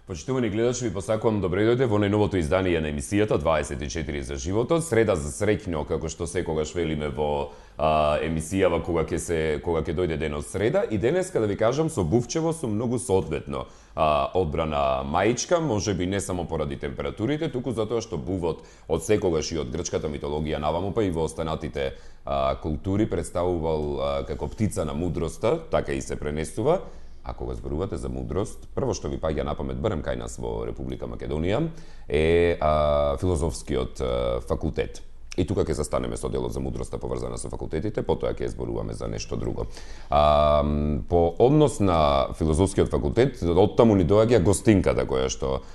Почитувани гледачи, ви посакувам добре дојде во најновото издание на емисијата 24 за животот. Среда за среќно, како што секогаш велиме во емисијава кога ќе дојде денот среда. И денеска да ви кажам со бувчево сум многу соодветно одбрана маичка, можеби не само поради температурите, туку затоа што бувот од секогаш и од грчката митологија наваму, па и во останатите култури представувал како птица на мудроста, така и се пренесува. А кога зборувате за мудрост, прво што ви паѓа на памет барем кај нас во Република Македонија е филозофскиот факултет. И тука ќе застанеме со делот за мудроста поврзана со факултетите, потоа ќе зборуваме за нешто друго. По однос на филозофскиот факултет, оттаму ни доаѓа гостинката која што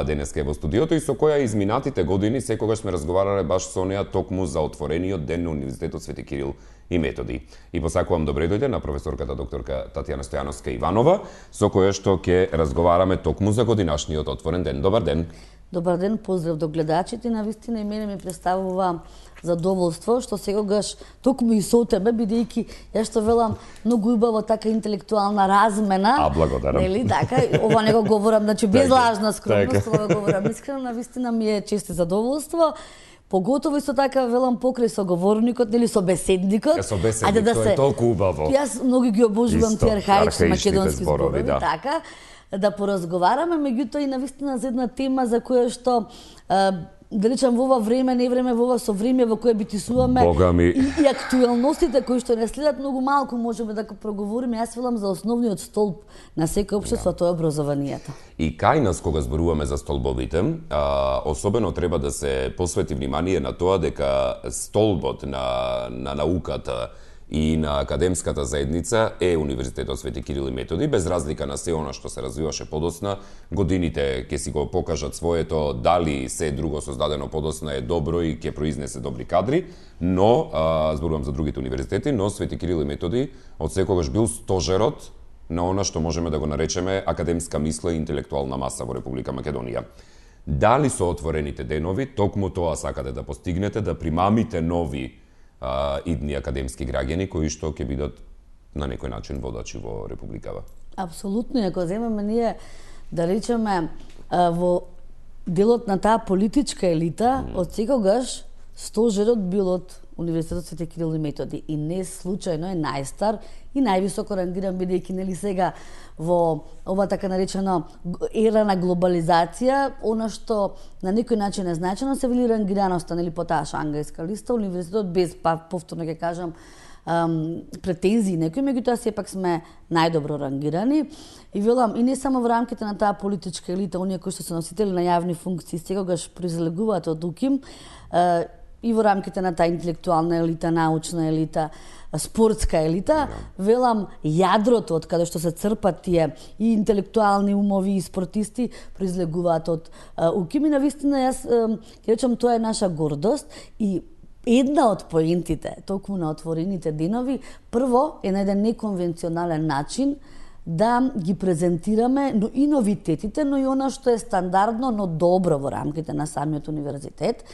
денеска е во студиото и со која изминатите години секогаш сме разговарале баш со неа токму за отворениот ден на Универзитетот Свети Кирил и Методи. И посакувам добре дојде на професорката докторка Татјана Стојановска Иванова, со која што ќе разговараме токму за годинашниот отворен ден. Добар ден. Добар ден, поздрав до гледачите. Навистина и мене ми представува задоволство што секогаш токму и со тебе, бидејќи ја што велам многу убава така интелектуална размена. Благодарам. Нели така? Ова не го говорам, значи без лажна скромност, ова го говорам искрено, навистина ми е чест и задоволство. Поготово исто така велам покрај соговорникот, нели со беседникот. Со беседник, тоа е толку убаво. Јас многу ги обожувам тие архаични македонски зборови, да. така да поразговараме, меѓутоа и навистина за една тема за која што да речам во ова време, не време, во ова совреме во кое битисуваме и актуелностите кои што не следат многу малку можеме да проговориме. Јас велам за основниот столб на секој општество, тоа е образованието. И кај нас кога зборуваме за столбовите, особено треба да се посвети внимание на тоа дека столбот на науката и на академската заедница е Универзитетот Свети Кирил и Методи, без разлика на се она што се развиваше подосна. Годините ќе си го покажат своето, дали се друго создадено подосна е добро и ќе произнесе добри кадри, но, зборувам за другите универзитети, но Свети Кирил и Методи од секогаш бил стожерот на она што можеме да го наречеме академска мисла и интелектуална маса во Република Македонија. Дали со отворените денови, токму тоа сакате да постигнете, да примамите нови идни академски граѓани кои што ќе бидат на некој начин водачи во Републикава? Апсолутно, ако земеме ние да речеме во делот на таа политичка елита, од секогаш стожерот бил од Универзитетот Свети Кирил и Методи и не случајно е најстар и највисоко рангиран, бидејќи нели сега во ова така наречено ера на глобализација, она што на некој начин е значено се вели рангираноста, нели по таа шангхајска листа, универзитетот без повторно ќе кажам претензии некои, меѓутоа сепак сме најдобро рангирани. И велам, и не само во рамките на таа политичка елита, оние кои што се носители на јавни функции секогаш произлегуваат од УКИМ, и во рамките на таа интелектуална елита, научна елита, спортска елита, велам, јадрото од каде што се црпат тие и интелектуални умови и спортисти произлегуваат од УКИМ и навистина јас ќе речам тоа е наша гордост и една од поентите токму на отворените денови прво е на еден неконвенционален начин да ги презентираме но и новитетите, но и она што е стандардно, но добро во рамките на самиот универзитет,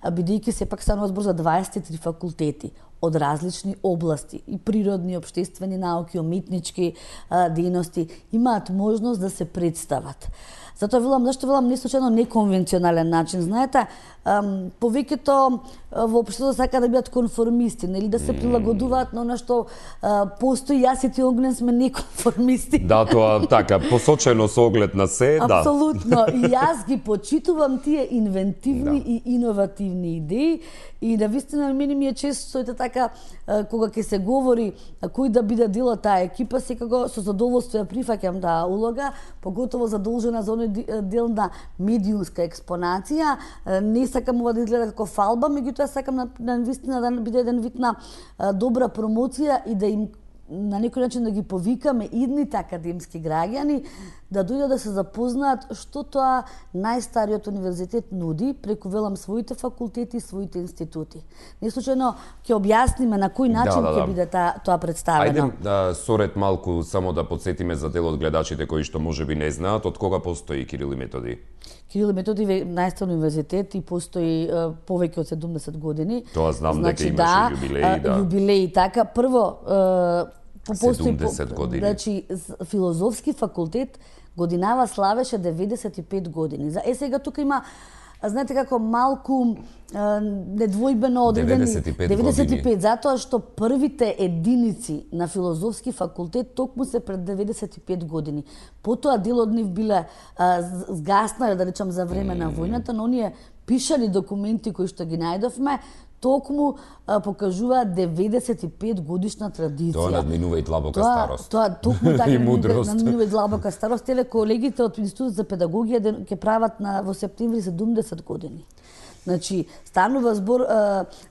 бидејќи сепак станува збор за 23 факултети од различни области, и природни, и општествени науки, уметнички дејности, имаат можност да се представат. Затоа велам, зашто велам не случајно неконвенционален начин. Знаете, повеќето во општеството сака да бидат конформисти, нели да се прилагодуваат на она што постои. Јас и ти Огнен сме неконформисти. Да, тоа така, посочено со оглед на се, да. Апсолутно. И јас ги почитувам тие инвентивни и иновативни идеи и навистина мене ми е често така кога ќе се говори кој да биде дел од таа екипа, секако со задоволство ја прифаќам таа улога, поготово задолжена за оној дел на медиумска експонација. Не сакам ова да изгледа како фалба, меѓутоа сакам навистина да биде еден вид на добра промоција и да им на некој начин да ги повикаме идните академски граѓани да дојдат да се запознаат што тоа најстариот универзитет нуди преку велам своите факултети и своите институти. Не случајно ќе објасниме на кој начин ќе биде тоа представено. Ајде соред малку само да подсетиме за дел од гледачите кои што можеби не знаат од кога постои Кирил и Методи. Кирил и Методи е најстар универзитет и постои повеќе од 70 години. Тоа знам дека имаше јубилеи, да. Јубилеи, така. Прво, 70 години. Значи, филозофски факултет годинава славеше 95 години. Сега тука има, знаете како, малку недвојбено одредени 95 затоа што првите единици на филозофски факултет токму се пред 95 години. Потоа дел од нив биле згаснали, да речам, за време на војната, но оние пишани документи кои што ги најдовме токму покажуваат 95 годишна традиција. Тоа надминува и длабока старост. Тоа токму така и мудрост. надминува и длабока старост. Теле колегите од Институтот за педагогија ќе прават во септември 70 години. Значи, станува збор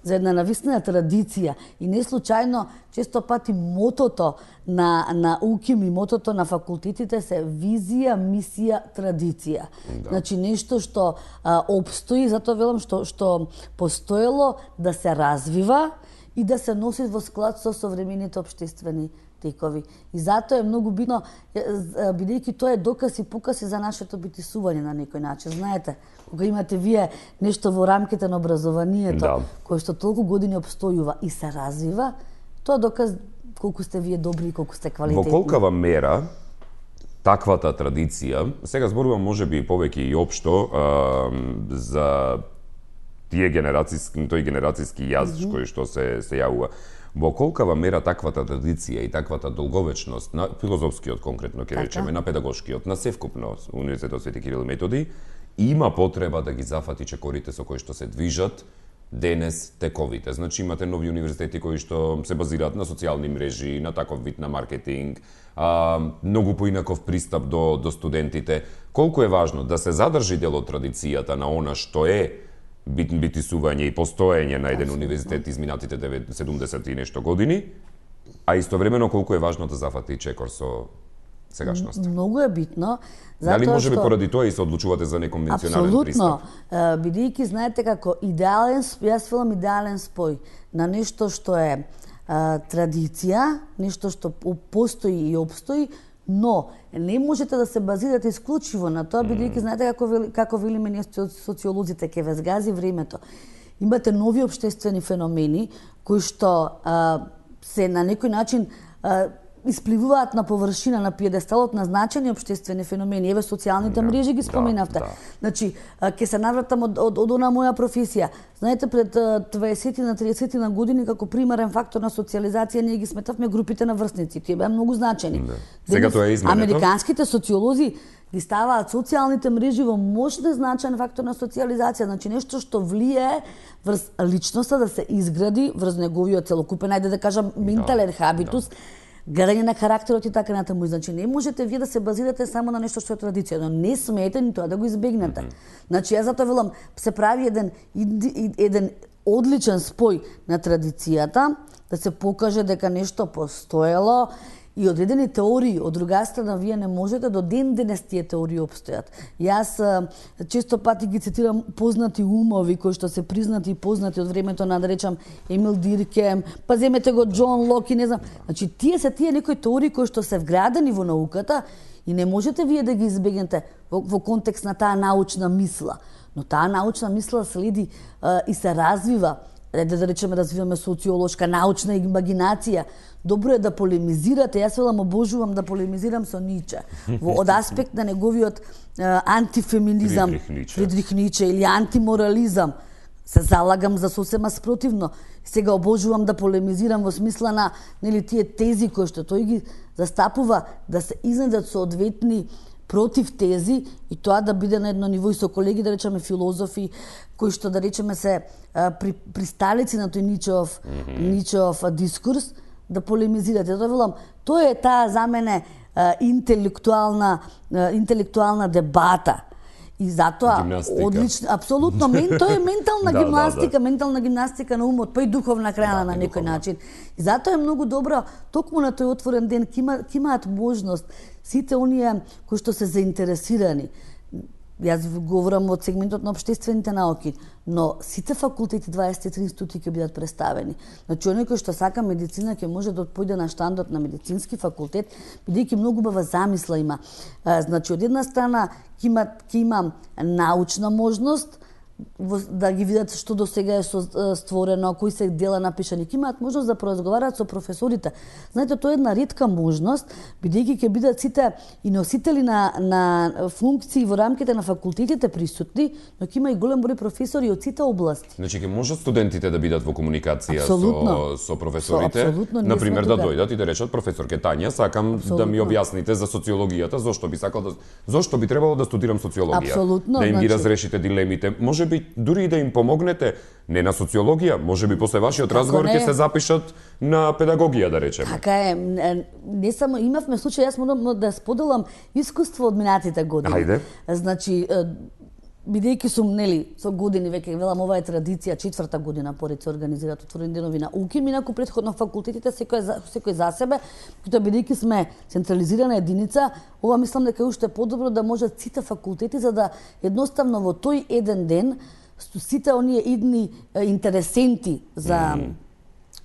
за една навистина традиција и не случајно често пати мотото на УКИМ и мотото на факултетите се визија, мисија, традиција. Да. Значи, нешто што опстои, затоа велам што постоело да се развива и да се носи во склад со современите општествени текови. И затоа е многу битно, бидејќи тоа е доказ и показ и за нашето битисување на некој начин. Знаете, кога имате вие нешто во рамките на образованието, да, кое што толку години обстојува и се развива, тоа доказ колку сте вие добри и колку сте квалитетни. Во колкава мера таквата традиција, сега зборувам можеби повеќе и општо за тој генерацијски јаз кој што се јавува. Во колкава мера таквата традиција и таквата долговечност на филозофскиот конкретно ќе речеме, на педагошкиот, на севкупно Универзитетот Свети Кирил и Методи, има потреба да ги зафати чекорите со кои што се движат денес тековите. Значи имате нови универзитети кои што се базираат на социјални мрежи, на таков вид на маркетинг, многу поинаков пристап до студентите. Колку е важно да се задржи дел од традицијата на она што е битисување и постоење на еден универзитет изминатите 70 и нешто години, а истовремено колку е важно да зафати чекор со сегашност. Многу е битно. Дали можеби поради тоа и се одлучувате за неконвенционален пристап? Апсолутно. Бидејќи знаете како идеален, јас велам идеален спој на нешто што е традиција, нешто што постои и опстои, но не можете да се базирате исклучиво на тоа, бидејќи знаете како велиме ние социолозите, ке ве згази времето. Имате нови општествени феномени кои што се на некој начин испливуваат на површина, на пиедесталот на значени општествени феномени. Еве социјалните мрежи ги споменавте. Значи, ќе се навратам од она моја професија. Знаете, пред 20 на 30 на години како примерен фактор на социјализација ние ги сметавме групите на врсници. Тие беа многу значени. Сега тоа е изменето. Американските социолози ги ставаат социјалните мрежи во мощен значаен фактор на социјализација, значи нешто што влие врз личноста да се изгради, врз неговиот целокупен, ајде да кажам, ментален хабитус, гледање на карактерот и така натаму. Значи не можете вие да се базирате само на нешто што е традиција, но не смеете ни тоа да го избегнете. Значи јас затоа велам, се прави еден одличен спој на традицијата, да се покаже дека нешто постоело и одредени теории, од друга страна, вие не можете до ден денес тие теории обстојат. Јас често пати ги цитирам познати умови кои што се признати и познати од времето на, да речам, Емил Диркем, па земете го Џон Лок и не знам. Значи тие се некои теории кои што се вградени во науката и не можете вие да ги избегнете во контекст на таа научна мисла. Но таа научна мисла следи и се развива. Да речеме, развиваме социолошка, научна имагинација. Добро е да полемизирате. Јас велам, обожувам да полемизирам со Ниче. Од аспект на неговиот антифеминизам, Фридрих Ниче, или антиморализам. Се залагам за сосема спротивно. Сега обожувам да полемизирам во смисла на тие тези кои што тој ги застапува, да се изнедат соодветни против тези и тоа да биде на едно ниво и со колеги, да речеме, филозофи, кои што, да речеме, се присталици на тој Ничеов дискурс, да полемизирате. Тоа велам, тоа е таа за мене интелектуална дебата. И затоа одлично, апсолутно, тоа е ментална гимнастика, ментална гимнастика на умот, па и духовна храна на некој начин. И затоа е многу добро, токму на тој отворен ден, ќе имаат можност сите оние кои што се заинтересирани. Јас говорам од сегментот на општествените науки, но сите факултети, 23 институти ќе бидат представени. Значи, оној кој што сака медицина ќе може да отпојде на штандот на медицински факултет, бидејќи многу убава замисла има. Значи, од една страна ќе има научна можност, да ги видат што до сега е створено, кои се дела напишани, ќе имаат можност да поразговараат со професорите. Знаете, тоа е една ретка можност, бидејќи ќе бидат сите и носители на функции во рамките на факултетите присутни, но ќе има и голем број професори од сите области. Значи ќе можат студентите да бидат во комуникација со професорите, например да дојдат и да речат професорке Тања, сакам да ми објасните за социологијата, зошто би требало да студирам социологија. Апсолутно, да им ги разрешите дилемите, можеби дури и да им помогнете не на социологија, можеби после вашиот разговор ќе се запишат на педагогија, да речеме. Така е, не само имавме случај, јас морам да споделам искуство од минатите години. Ајде. Значи, бидејќи сум, со години веќе велам, ова е традиција, 4-та година поред се организираат отворени денови на УКИМ, инаку претходно факултетите секој за себе, тоа бидејќи сме централизирана единица, ова мислам дека е уште подобро да можат сите факултети за да едноставно во тој еден ден сите оние идни интересенти за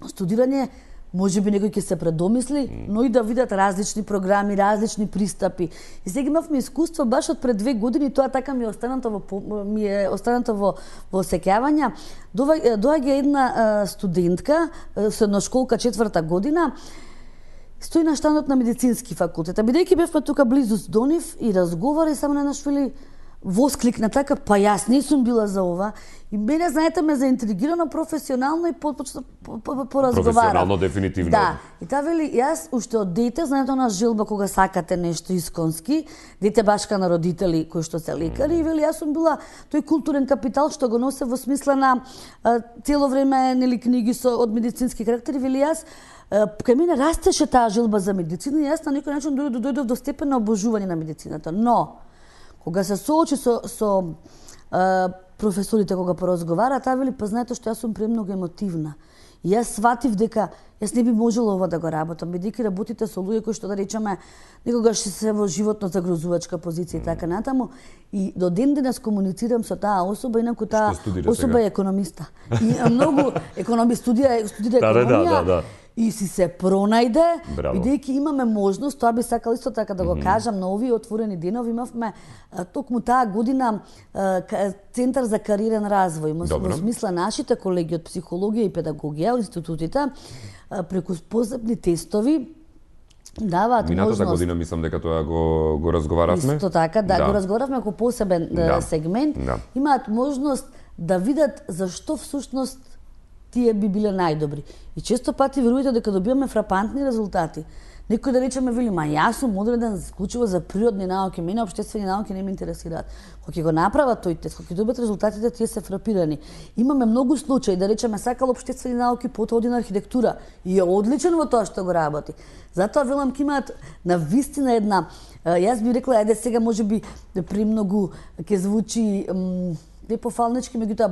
студирање, можеби некој ќе се предомисли, но и да видат различни програми, различни пристапи. И сега имавме искуство баш од пред 2 години, тоа така ми е останато во сеќавања. Доаѓа една студентка, средношколка 4-та година, стои на штандот на медицински факултет. А бидејќи бевме тука близу до нив и разговари, само еднаш вели воскликна така, па јас не сум била за ова. И мене, знаете, ме заинтригирано професионално и почна поразговара. Професионално, дефинитивно. Да. И таа вели, јас уште од дете, знаете, она желба кога сакате нешто исконски, дете башка на родители кои што се лекари, и вели, јас сум била тој културен капитал што го носе во смисла на цело време книги од медицински карактер, и вели, јас кај мене растеше таа желба за медицина и јас на некој начин дојдов до степен на обожување на медицината. Но, кога се соочи со професорите, кога поразговара, таа вели, па знаете што, јас сум премногу емотивна. И јас сватив дека јас не би можела ова да го работам, бидејќи работите со луѓе кои што, да речеме, некогаш се во животно загрозувачка позиција и така натаму. И до ден денес комуницирам со таа особа, инаку таа особа е економиста. И многу студира економија. Да. И си се пронајде, бидејќи имаме можност, тоа би сакал исто така да го кажам, на овие отворени денови имавме токму таа година Центар за кариерен развој. Во смисла нашите колеги од психологија и педагогија, институтите, преку посебни тестови даваат можност. Минатата година мислам дека тоа го разговаравме. Исто така, го разговаравме како посебен сегмент. Имаат можност да видат зашто всушност тие би биле најдобри. И често пати верувате дека добиваме фрапантни резултати. Некој, да речеме, вели, ма јас сум одреден исклучиво за природни науки, мене општествени науки не ме интересираат. Кога ќе го направат тој тест, кога ќе добијат резултатите, тие се фрапирани. Имаме многу случаи, да речеме, сакал општествени науки, потоа оди на архитектура и е одличен во тоа што го работи. Затоа велам, ќе имаат навистина една, јас би рекла, ајде сега можеби премногу ќе звучи не пофалнички, меѓутоа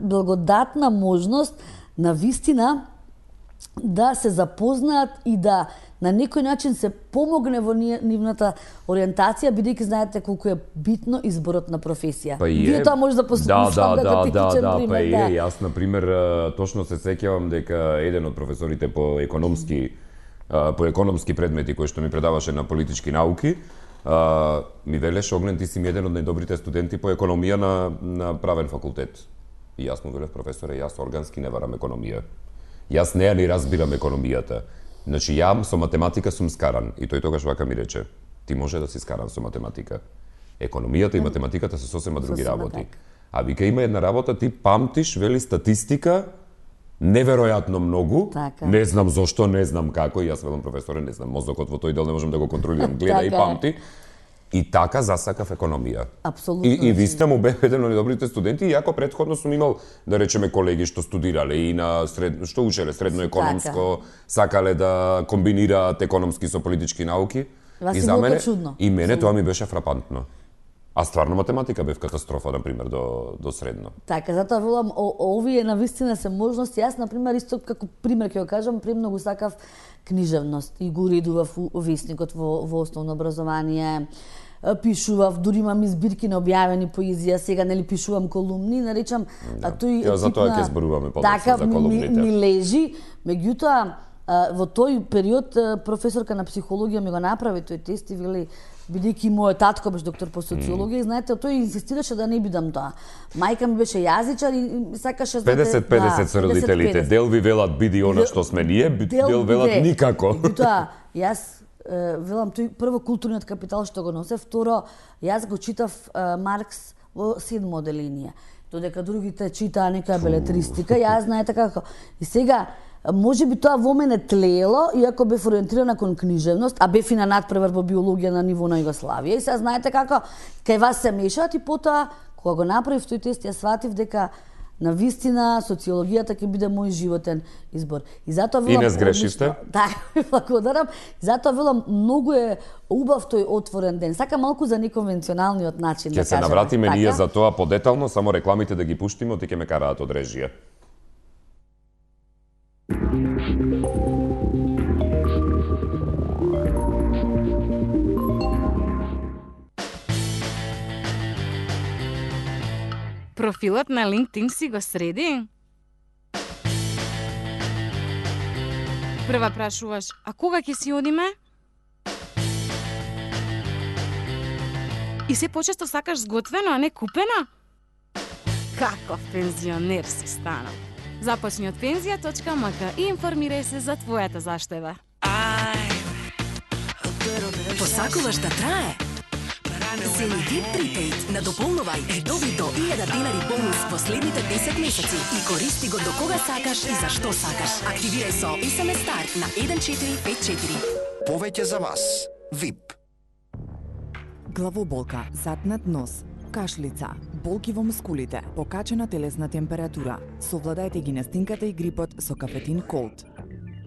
благодатна можност на вистина да се запознаат и да на некој начин се помогне во нивната ориентација, бидејќи знаете колку е битно изборот на професија. Вие тоа може да послушам дека типичен пример. Па е, јас на пример точно се сеќавам дека еден од професорите по економски предмети кој што ми предаваше на политички науки, ми велеше, Огнен, ти си ми еден од најдобрите студенти по економија на правен факултет. И јас му велев, професоре, јас органски не барам економија. Јас неа не разбирам економијата. Значи, ја со математика сум скаран. И тој тогаш вака ми рече, ти може да си скаран со математика. Економијата и математиката се сосема други работи. А вика, има една работа, ти памтиш, вели, статистика, неверојатно многу, така. Не знам зошто, не знам како, и јас велам, професоре, не знам, мозокот во тој дел не можам да го контролирам, гледа и памти. И така засакав економија. Апсолутно. И ви сте му бе еден од добрите студенти, иако претходно сум имал, да речеме, колеги што студирале и на што учеле средно економско, сакале да комбинираат економски со политички науки. И за мене и мене тоа ми беше фрапантно. А стварно математика бев катастрофа, например, до средно. Така, затоа велам, овие навистина се можности. Јас, например, исто како пример ќе го кажам, премногу сакав книжевност и го уредував весникот во основно образование. Пишував, дури имам избирки на објавени поезија, сега нели пишувам колумни, наречам, тој типна... Затоа ќе зборуваме подоцна за колумните. Така ми лежи, меѓутоа во тој период професорка на психологија ми го направи тој тест и вели, бидејќи мојот татко беше доктор по социологија, и знаете, тој инсистираше да не бидам тоа. Мајка ми беше јазичар и сакаше 50-50 со родителите. Дел ви велат биди она што сме ние, дел велат никако. И тоа, јас велам тој прво културниот капитал што го носе, второ јас го читав Маркс во 7 оделение. Додека другите читаа нека белетристика, јас знаете како. И сега може би тоа во мене тлело, иако бев ориентирана кон книжевност, а бев и на надпревар по биологија на ниво на Југославија. И сега знаете како, кај вас се мешаат и потоа, кога го направив тој тест, ја сватив дека на вистина социологијата ќе биде мој животен избор. И затоа велам, и не сгрешивте? Да, благодарам. И затоа велам, многу е убав тој отворен ден. Сака малку за неконвенционалниот начин да кажеме. Ќе се навратиме ние за тоа подетално, само рекламите да ги пуштиме, оти ќе ме караат од режија. Профилот на LinkedIn си го среди? Прва прашуваш, а кога ќе си одиме? И се почесто сакаш сготвено, а не купено? Каков пензионер си станал? Започни од penzija.mk и информирај се за твојата заштева. Посакуваш да трае? Zenit Prepaid надополнувај и доби до 1000 денари бонус последните 10 месеци и користи го до кога сакаш и за што сакаш. Активирај со SMS Start на 1454. Повеќе за вас. VIP. Главоболка, затнат нос, кашлица, болки во мускулите, покачена телесна температура. Совладајте ги настинката и грипот со Кафетин Колд.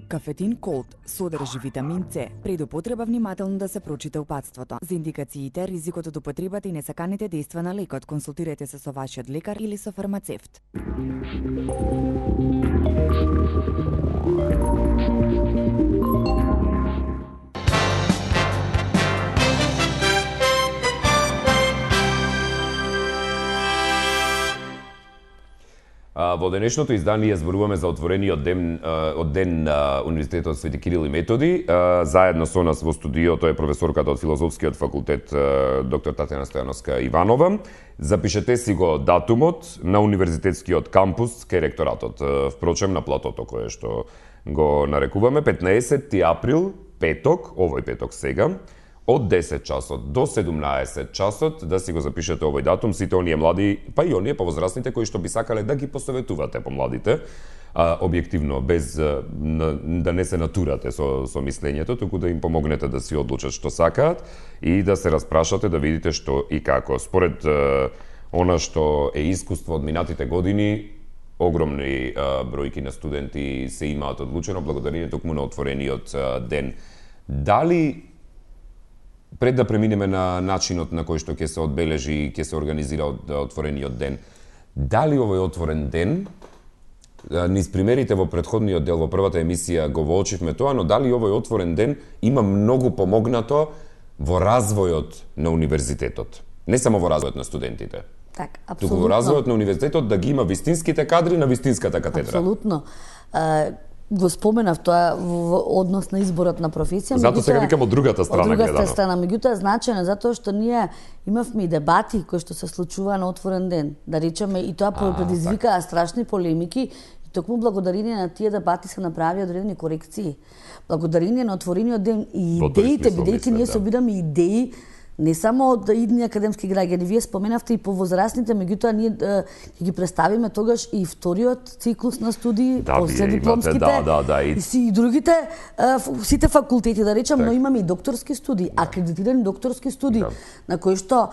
Кафетин Колд содржи витамин С. Пред употреба внимателно да се прочита упатството. За индикациите, ризикот од употребата и несаканите дејства на лекот, консултирайте се со вашиот лекар или со фармацевт. Во денешното издание зборуваме за отворениот ден на Универзитетот Свети Кирил и Методи. Заедно со нас во студиото е професорката од Филозофскиот факултет доктор Татјана Стојановска Иванова. Запишете си го датумот на универзитетскиот кампус кај ректоратот. Впрочем, на платото кое што го нарекуваме 15 април, петок, овој петок сега, од 10 часот до 17 часот, да си го запишете овој датум, сите оние млади, па и оние повозрастните кои што би сакале да ги посоветувате по младите, објективно, без да не се натурате со мислењето, туку да им помогнете да си одлучат што сакаат и да се распрашате, да видите што и како. Според она што е искуство од минатите години, огромни бројки на студенти се имаат одлучено благодарение токму на отворениот ден. Дали пред да преминеме на начинот на кој што ќе се одбележи и ќе се организира отворениот ден, дали овој отворен ден, низ примерите во претходниот дел, во првата емисија го воочивме тоа, но дали овој отворен ден има многу помогнато во развојот на универзитетот? Не само во развојот на студентите. Так, апсолутно. Туку во развојот на универзитетот да ги има вистинските кадри на вистинската катедра. Апсолутно. Го споменав тоа во однос на изборот на професија. Затоа сега викам од другата страна гледано. Од другата страна, меѓутоа значено затоа што ние имавме и дебати кои што се случуваа на отворен ден. Да речеме, и тоа предизвикаа страшни полемики, и токму благодарение на тие дебати се направија одредени корекции. Благодарение на отворениот ден и идеите, бидејќи ние собираме идеи не само од идни академски граѓани, вие споменавте и повозрастните, меѓутоа ние ќе ги представиме тогаш и вториот циклус на студии, последипломските, и другите, сите факултети, да речам, но имаме и докторски студии, акредитирани докторски студии, на кои што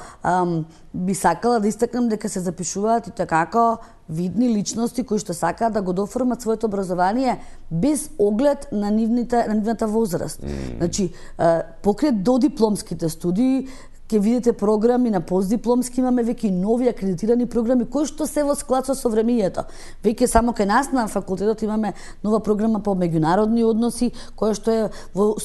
би сакала да истакнам дека се запишуваат и така видни личности кои што сакаат да го доформат своето образование без оглед на нивната возраст. Значи, покрај додипломските студии, ќе видите програми на постдипломски, имаме веќе нови акредитирани програми кои што се во склад со совремието. Веќе само кај нас на факултетот имаме нова програма по меѓународни односи, која што е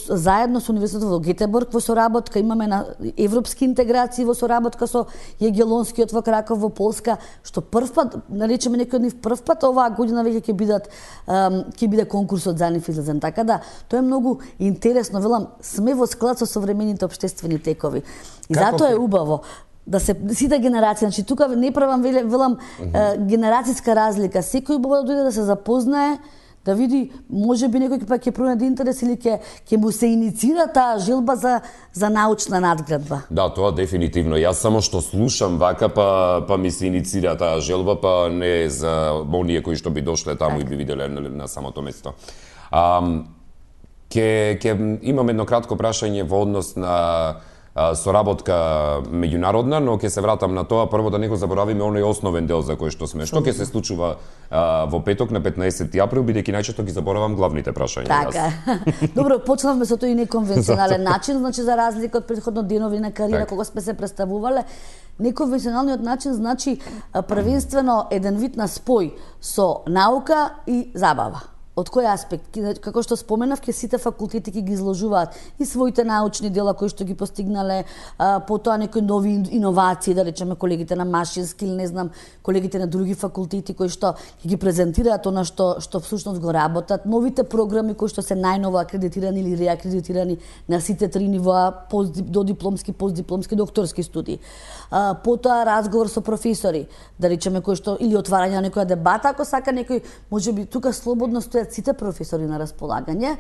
заедно со Универзитетот во Гетеборг во соработка, имаме на европски интеграции во соработка со Јагелонскиот во Краков во Полска, што прв пат, наречеме некој од нив прв пат оваа година веќе ќе биде конкурсот за нив излезен. Така да, тоа е многу интересно, велам, сме во склад со современите општествени текови. И затоа е убаво да се сите генерации, значи тука не правам велам генерацијска разлика. Секој убаво да дојде да се запознае, да види, може би некој пак ќе пронајде интерес или ќе му се иницира таа желба за научна надградба. Да, тоа дефинитивно. Јас само што слушам вака па ми се иницира таа желба, па не за оние кои што би дошле таму и би виделе на самото место. Ќе имам едно кратко прашање во однос на соработка меѓународна, но ќе се вратам на тоа. Прво да не го заборавиме оној основен дел за кој што сме. Што ќе се случува во петок на 15 април, бидејќи најчесто ги заборавам главните прашања. Така. Добро, почнавме со тој неконвенционален начин, значи за разлика од претходно денови на кариера кога сме се представувале. Неконвенционалниот начин значи првенствено еден вид на спој со наука и забава. Од кој аспект? Како што споменав, ке сите факултети ќе ги изложуваат и своите научни дела кои што ги постигнале, потоа некои нови иновации, да речеме колегите на машински или не знам, колегите на други факултети кои што ќе ги презентираат она што всушност го работат, новите програми кои што се најново акредитирани или реакредитирани на сите три нивоа, додипломски, постдипломски, докторски студии. Потоа разговор со професори, да речеме кои што или отварање на некоја дебата, ако сака некој, можеби тука слободно стојат сите професори на располагање,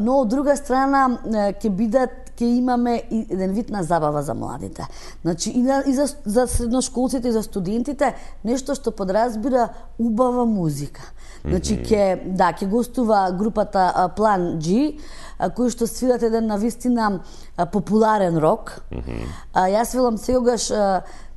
но од друга страна ќе имаме и еден вид на забава за младите. Значи и за средношколците и за студентите нешто што подразбира убава музика. Значи ќе гостува групата План G, кои што свират еден навистина популарен рок. Јас велам секогаш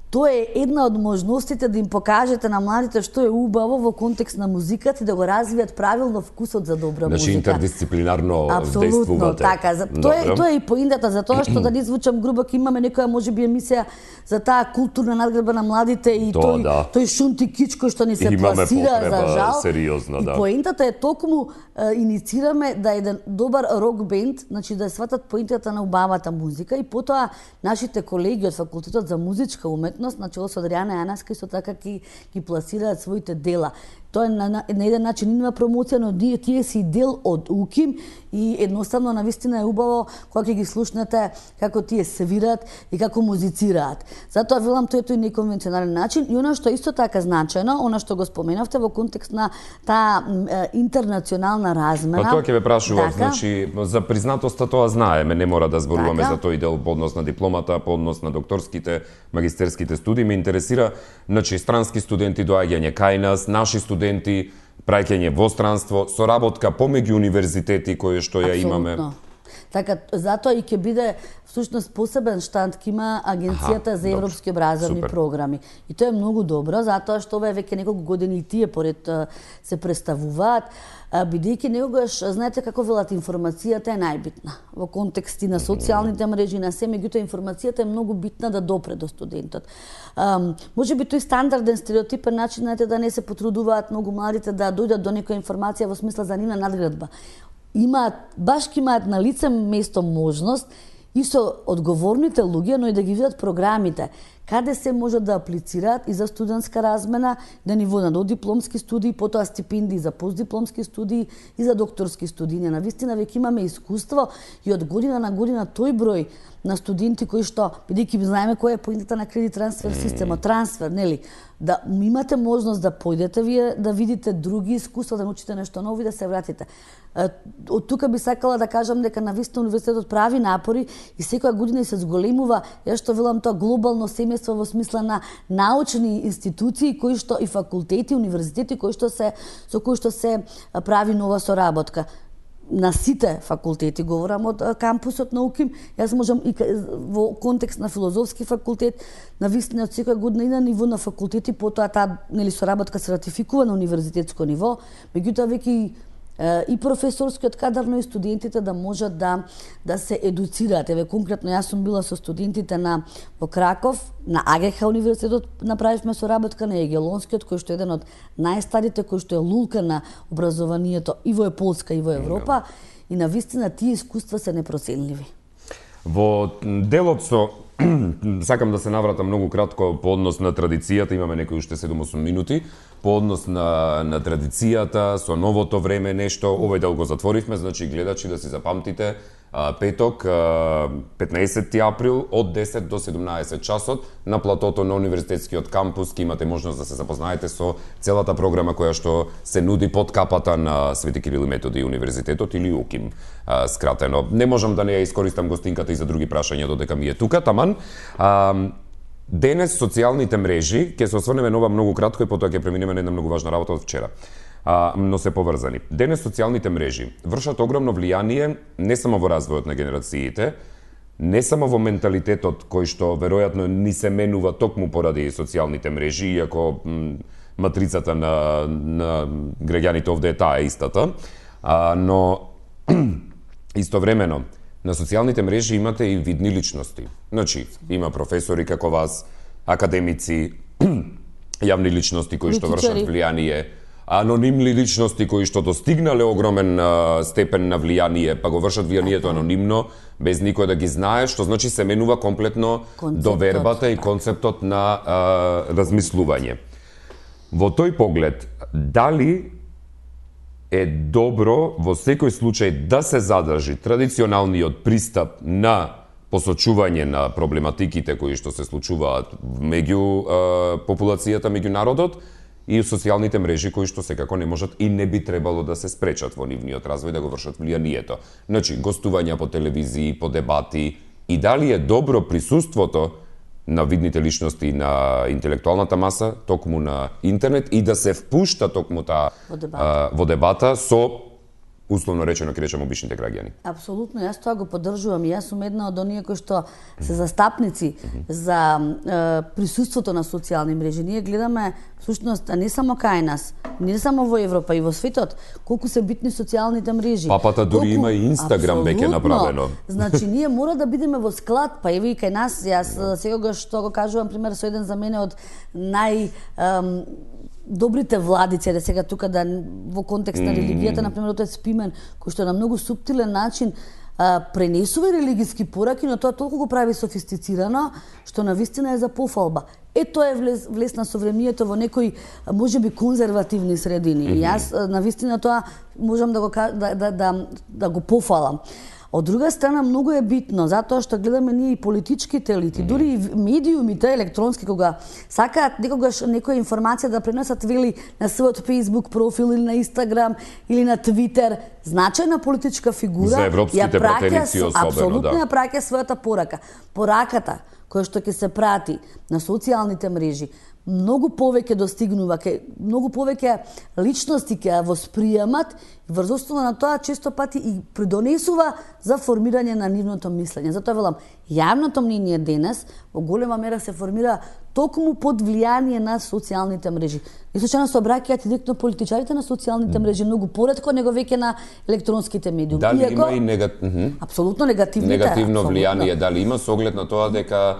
тоа е една од можностите да им покажете на младите што е убаво во контекст на музиката и да го развијат правилно вкусот за добра музика. Значи интердисциплинарно апсолутно, действувате. Така, тоа е и поинтата, затоа што да не звучам грубо, ќе имаме некоја можеби емисија за таа културна надградба на младите и тој шунти кич кој што ни се пласира, за жал. Сериозно, да. И поинтата е токму иницираме да еден добар рок бенд, значи да сватат поинтата на убавата музика и потоа нашите колеги од факултетот за музичка уметност, начело со Адријана Јанаска, исто така ги пласираат своите дела. Тоа е на еден начин има промоција, но тие си дел од УКИМ и едноставно навистина е убаво кога ќе ги слушнете како тие свират и како музицираат. Затоа велам тој неконвенционален начин и она што исто така значајно, она што го споменавте во контекст на таа интернационална размена. Па тоа ќе ве прашував, значи за признатоста тоа знаеме, не мора да зборуваме за тој дел по однос на дипломата, по однос на докторските, магистерските студии. Ме интересира, значи странски студенти доаѓање кај нас, наши студенти праќање во странство, соработка помеѓу универзитети кои што ја имаме. Така, затоа и ќе биде всушност посебен штанд ќе има Агенцијата за европски образовни програми. И тоа е многу добро, затоа што ова е веќе неколку години и тие поред се представуваат, бидејќи некогаш, знаете како велат, информацијата е најбитна во контексти на социјалните мрежи, на се, меѓутоа информацијата е многу битна да допре до студентот. Може би тој стандарден стереотипен начин, знаете, да не се потрудуваат многу младите да дојдат до некоја информација во смисла за нивна надградба. Баш имаат на лице место можност и со одговорните луѓе, но и да ги видат програмите, каде се може да аплицираат и за студентска размена на ниво на додипломски студии, потоа стипендии за постдипломски студии и за докторски студии. Навистина веќе имаме искуство и од година на година тој број на студенти кои што, бидејќи знаеме која е поинтата на кредит трансфер системот, трансфер, нели, да имате можност да појдете вие да видите други искуства, да научите нешто ново и да се вратите. Од тука би сакала да кажам дека навистина универзитетот прави напори и секоја година се зголемува, ја што велам тоа глобално семејство во смисла на научни институции кои што и факултети, универзитети со кои што се прави нова соработка. На сите факултети, говорам од кампусот на УКИМ, јас можам и во контекст на филозофски факултет, навистина од секоја година и на ниво на факултети, потоа таа соработка се ратификува на универзитетско ниво, меѓутоа веќе и професорскиот кадар, но и студентите да можат да се едуцираат. Еве конкретно јас сум била со студентите во Краков, на АГХ универзитетот направивме соработка, на Егелонскиот, кој што е еден од најстарите, кој што е лулка на образованието и во Полска и во Европа, и на вистина тие искуства се непроценливи. Во делот со сакам да се навратам многу кратко по однос на традицијата, имаме некои уште 7-8 минути, по однос на традицијата, со новото време нешто, овој дел го затворивме, значи гледачи да си запамтите, петок, 15 април, од 10 до 17 часот, на платото на универзитетскиот кампус, ке имате можност да се запознаете со целата програма која што се нуди под капата на Свети Кирил и Методи универзитетот или УКИМ, скратено. Не можам да не ја искористам гостинката и за други прашања додека ми е тука, таман. Денес социјалните мрежи, ќе се осврнеме на ова многу кратко и потоа ќе преминеме на една многу важна работа од вчера. Но се поврзани. Денес социјалните мрежи вршат огромно влијание не само во развојот на генерациите, не само во менталитетот кој што веројатно ни се менува токму поради социјалните мрежи, иако матрицата на граѓаните овде е таа истата, но истовремено на социјалните мрежи имате и видни личности. Значи, има професори како вас, академици, јавни личности кои што вршат влијание, анонимни личности кои што достигнале огромен степен на влијание, па го вршат влијанието анонимно, без никој да ги знае, што значи се менува комплетно довербата и концептот на размислување. Во тој поглед, дали е добро во секој случај да се задржи традиционалниот пристап на посочување на проблематиките кои што се случуваат меѓу популацијата, меѓу народот, и социјалните мрежи кои што секако не можат и не би требало да се спречат во нивниот развој да го вршат влијанието. Значи, гостувања по телевизии, по дебати, и дали е добро присуството на видните личности на интелектуалната маса, токму на интернет, и да се впушта токму таа во дебата со, условно речено, ќе речем, обичните граѓани. Апсолутно, јас тоа го поддржувам. Јас сум една од оние кои што се застапници за присуството на социјални мрежи. Ние гледаме, всушност, не само кај нас, не само во Европа и во светот, колку се битни социјалните мрежи. Папата дури има и Инстаграм веќе направено. Значи, ние мора да бидеме во склад, па еве и кај нас, јас секогаш што го кажувам, пример, со еден за мене од добрите владици, да сега тука во контекст на религијата, например, Отец Пимен, кој што на многу суптилен начин пренесува религиски пораки, но тоа толку го прави софистицирано, што навистина е за пофалба. Тоа е влез на совремието во некои, можеби, конзервативни средини. Јас, навистина, тоа можам да го пофалам. Од друга страна, многу е битно, затоа што гледаме ние и политичките елити, дури и медиумите електронски, кога сакаат некогаш некоја информација да пренесат, вели, на својот Facebook профил или на Instagram или на Twitter, значајна политичка фигура, за европските пратеници особено, апсолутно ја праќа својата порака. Пораката која што ќе се прати на социјалните мрежи, многу повеќе достигнува, многу повеќе личности ќе ја восприемат, врз основа на тоа често пати и придонесува за формирање на нивното мислење. Затоа велам, јавното мнение денес во голема мера се формира токму под влијание на социјалните мрежи. И случајно се обраќаат директно политичарите на социјалните мрежи, многу поретко него веќе на електронските медиуми. Дали има и апсолутно негативно влијание, дали има со оглед на тоа дека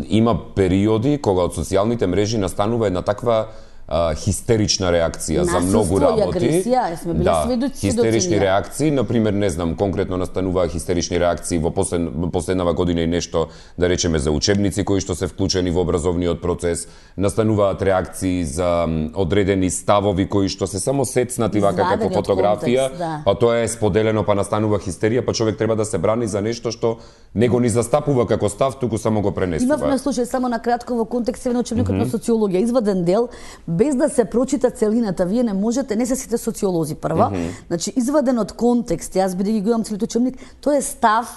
има периоди кога од социјалните мрежи настанува една таква хистерична реакција за многу работи. Хистерични реакции, например, не знам, конкретно настанува хистерични реакции во последнава година и нешто, да речеме, за учебници кои што се вклучени во образовниот процес, настануваат реакции за одредени ставови кои што се само сецнати вака како фотографија, па тоа е споделено, па настанува хистерија, па човек треба да се брани за нешто што него ни застапува како став, туку само го пренесува. Имавме случај само на кратко во контекст на учебникот на социологија, изваден дел, без да се прочита целината. Вие не можете, не се сите социолози прва, значи изваден од контекст, јас бидејќи го имам целиот учебник, тоа е став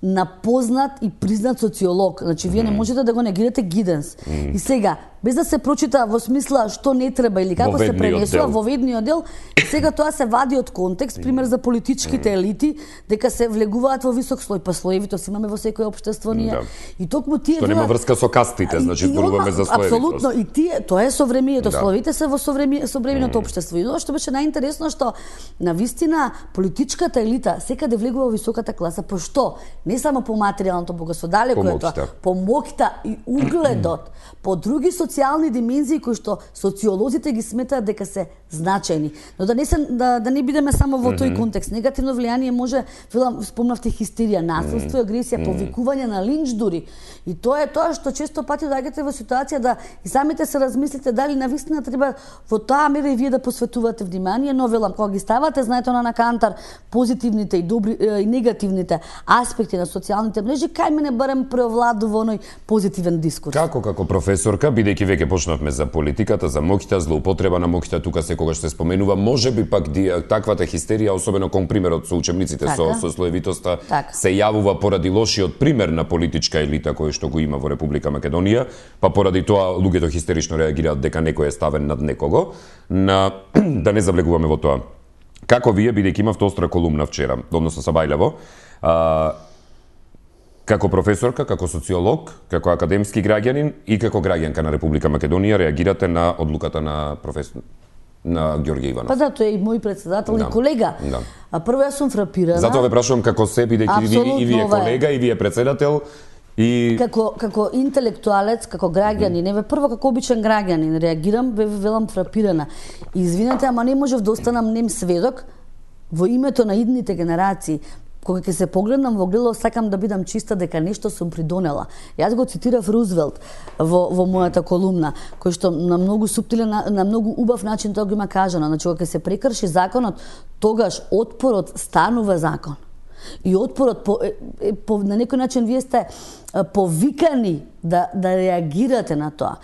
на познат и признат социолог. Значи, вие не можете да го негирате Гиденс. И сега, без да се прочита во смисла што не треба или како се пренесува во ведниот дел, сега тоа се вади од контекст, пример за политичките елити, дека се влегуваат во висок слој, па слоевитост имаме во секое општество ние. И токму тие што нема врска со кастите, значи зборуваме за слоевитост. Апсолутно, и тие, тоа е совремието, слоевите се во современото општество. И тоа што беше најинтересно што навистина политичката елита секаде влегува во високата класа, пошто не само по материјалното богатство, далеко е тоа, по моќта и угледот, по други социјални димензии кои што социолозите ги сметаат дека се значајни. Но да не бидеме само во тој контекст. Негативно влијание може, спомнавте хистерија, насилство, агресија, повикување на линч дури. И тоа е тоа што често пати доаѓате во ситуација да и самите се размислите дали навистина треба во таа мера и вие да посветувате внимание, но велам кога ги ставате, знаете на кантар позитивните и добри и негативните аспекти на социјалните мрежи, кај мене барем преовладува оној позитивен дискурс. Како професорка, бидејќи веќе почнавме за политиката, за моќта, злоупотреба на моќта, тука секогаш се споменува, можеби пак таквата хистерија, особено кон примерот со учебниците со слоевитоста, се јавува поради лошиот пример на политичка елита кој што го има во Република Македонија, па поради тоа луѓето хистерично реагираат дека некој е ставен над некого, да не завлегуваме во тоа. Како вие, бидејќи имавте остра колумна вчера, односно Сабајлево, како професорка, како социолог, како академски граѓанин и како граѓанка на Република Македонија реагирате на одлуката на на Ѓорѓе Иванов? Па да, тој е и мој председател и колега. Прво јас сум фрапирана. Затоа ве прашувам како се, бидејќи и вие колега, и вие председател, и како интелектуалец, како граѓанин, еве прво како обичен граѓанин реагирам, велам фрапирана. Извинете, ама не можев да останам нем сведок во името на идните генерации. Кога ќе се погледнам во огледало, сакам да бидам чиста дека нешто сум придонела. Јас го цитирав Рузвелт во мојата колумна, кој што на многу суптилен, на многу убав начин тоа го има кажано. Значи, кога ќе се прекрши законот, тогаш отпорот станува закон. И отпорот на некој начин вие сте повикани да реагирате на тоа.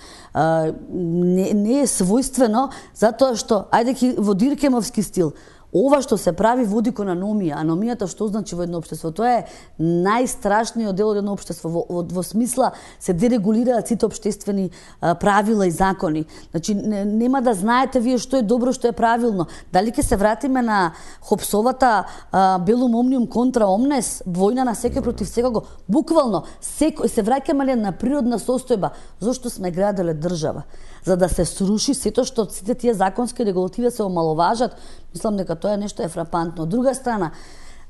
Не е својствено, затоа што, ајде во Диркемовски стил, ова што се прави води кон аномија. Аномијата што значи во едно општество? Тоа е најстрашниот дел од едно општество. Во смисла се дерегулираат сите општествени правила и закони. Значи, нема да знаете вие што е добро, што е правилно. Дали ќе се вратиме на Хопсовата белум омниум контра омнес, војна на секој против секого? Буквално, се враќаме на природна состојба. Зошто сме граделе држава? За да се сруши сето што сите тие законски регулативи се омаловажат, мислам дека тоа нешто е фрапантно. Од друга страна,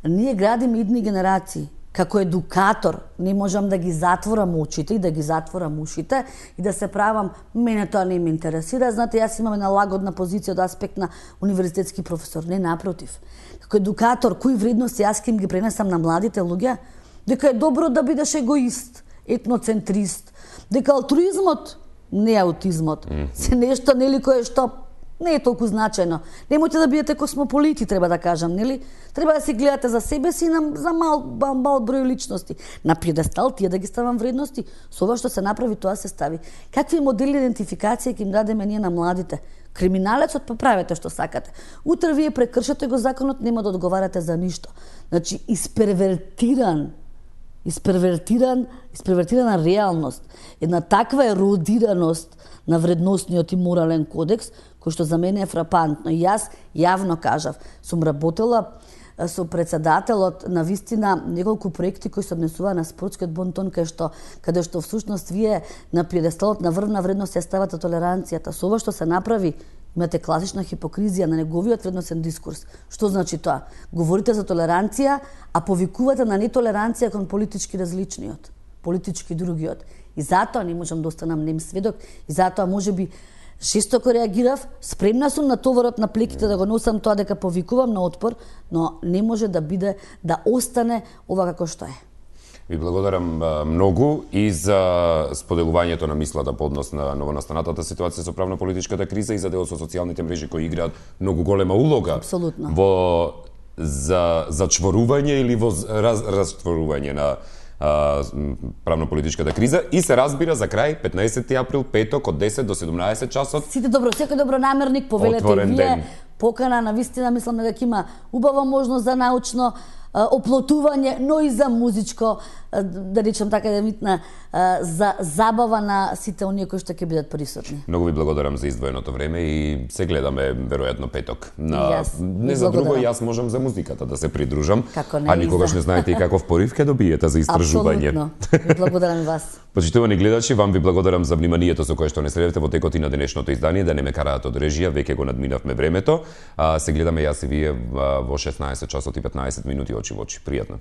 ние градиме идни генерации. Како едукатор не можам да ги затворам очите и да ги затворам ушите и да се правам, мене тоа не ме интересира. Знаете, јас имам една лагодна позиција од аспект на универзитетски професор, не напротив. Како едукатор, кои вредности јас ќе им ги пренесам на младите луѓе? Дека е добро да бидеш егоист, етноцентрист, дека алтруизмот не аутизмот, се нешто нели кое што не е толку значајно. Немојте да бидете космополити, треба да кажам, нели? Треба да си гледате за себе си и за мал број личности. На пиедестал тие да ги ставам вредности, со ова што се направи тоа се стави. Какви модели идентификација ќе им дадеме ние на младите? Криминалецот па правете што сакате. Утре вие прекршите го законот, нема да одговарате за ништо. Значи, испервертирана реалност, една таква еродираност на вредносниот и морален кодекс, кој што за мене е фрапантно. И јас јавно кажав, сум работела со председателот на вистина неколку проекти кои се однесува на спортскиот бонтон, каде што всушност вие на пиедесталот на врвна вредност ја ставате толеранцијата. Со ова што се направи, имате класична хипокризија на неговиот вредносен дискурс. Што значи тоа? Говорите за толеранција, а повикувате на нетолеранција кон политички различниот, политички другиот. И затоа не можам да останам нем сведок, и затоа можеби жестоко реагирав, спремна сум на товарот на плеките да го носам тоа дека повикувам на отпор, но не може да биде, да остане ова како што е. Ви благодарам многу и за споделувањето на мислата по однос на новонастанатата ситуација со правно-политичката криза и за делот со социјалните мрежи кои играат многу голема улога во зачворување или во разчворување на правно-политичката криза и се разбира за крај 15 април петок од 10 до 17 часот. Сите секој добронамерник повелете и вие покана на вистина, мислам дека има убава можност за научно оплотување, но и за музичко, да речем така едемитна, за забава на сите оние кои што ќе бидат присутни. Многу ви благодарам за издвоеното време и се гледаме веројатно петок. Не за друго, јас можам за музиката да се придружам, а никогаш не знаете и каков порив ќе добиете за истражување. Апсолутно. Ви благодарам вас. Почитувани гледачи, вам ви благодарам за вниманието со кое што не следевте во текот и на денешното издание, да не ме караат од режија, веќе го надминавме времето. Се гледаме јас и вие во 16 часот и 15 минути очи во очи. Пријатно.